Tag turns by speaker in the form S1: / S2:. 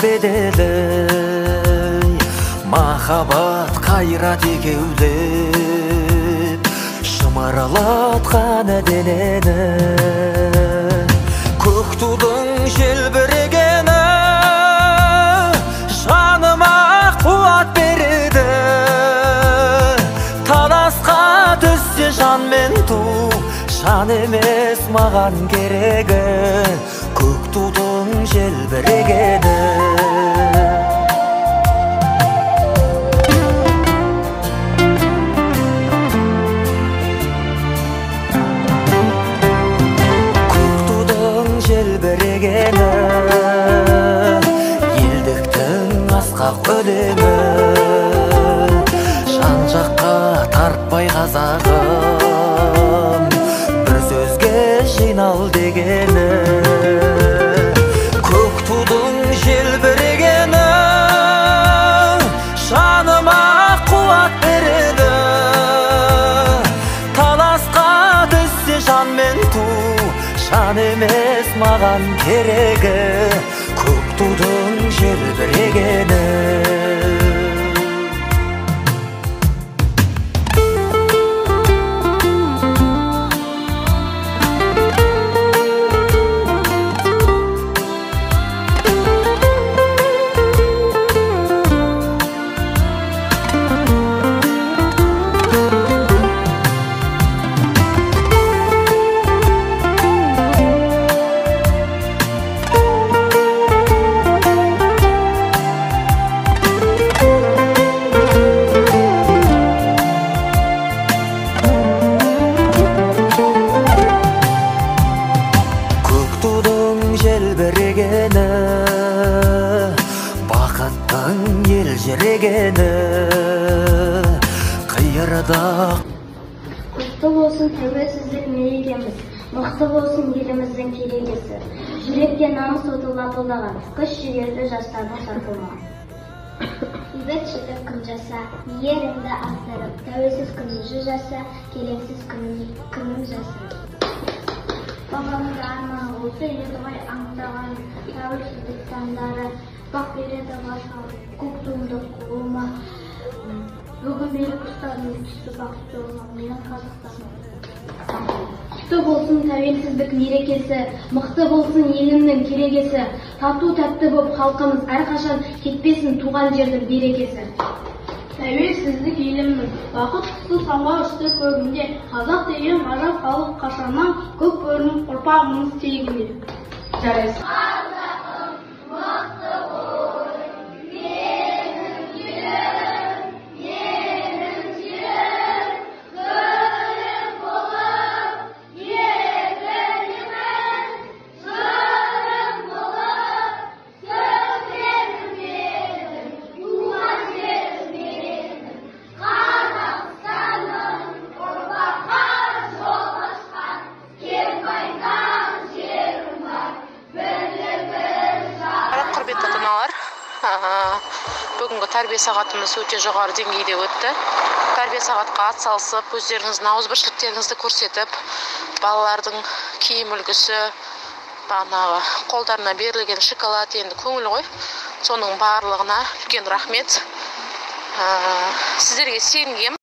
S1: бедели махаббат кайрат экеулеп шымаралаткан денени көк тудың желбірегені жаныма қуат береді таласқа түссе жан мен ту жан емес маған керегі көк тудың желбірегені желбірегені елдіктің асқақ өлеңі жан жаққа тартпай қазағым бір сөзге жинал дегені көк тудың желбірегені жаныма қуат береді таласқа түссе жан мен ту жан емес маған керегі көк тудың желбірегені желбірегені бақыттың елжірегені қиырда
S2: құтты болсын тәуелсіздік мерекеміз, мықты болсын еліміздің керегесі, жүректе намыс оты лапылдаған күш жігерді жастардың сарқылмаған. Бейбітшілік күн жаса, еріңді ақтарып, тәуелсіз күнімізді жаса, келеңсіз күнім жаса. Бабамыз арманы осы еді ғой аңсаған тәуелсіздік таңдары, бақ береді башқа көк туымды қолыма. Бүгін берік ұстадым түсті бақытты болған менің Қазақстаным. Құтты болсын тәуелсіздік мерекесі, мықты болсын елімнің керегесі, тату тәтті боп халқымыз әрқашан кетпесін туған жердің берекесі. Тәуелсіздік елімнің бақыт құсы самға ұшты көгінде, қазақ деген ғажап халық қашаннан көп көрініп ұрпағымыз тегінде. Жарайсың.
S3: Құрметті ата-аналар, бүгінгі тәрбие сағатымыз өте жоғары деңгейде өтті. Тәрбие сағатқа атсалысып, өздеріңіздің ауызбіршіліктеріңізді көрсетіп, балалардың киім үлгісі, қолдарына берілген шоколад енді көңіл ғой. Соның барлығына үлкен рахмет. Сіздерге сенгем.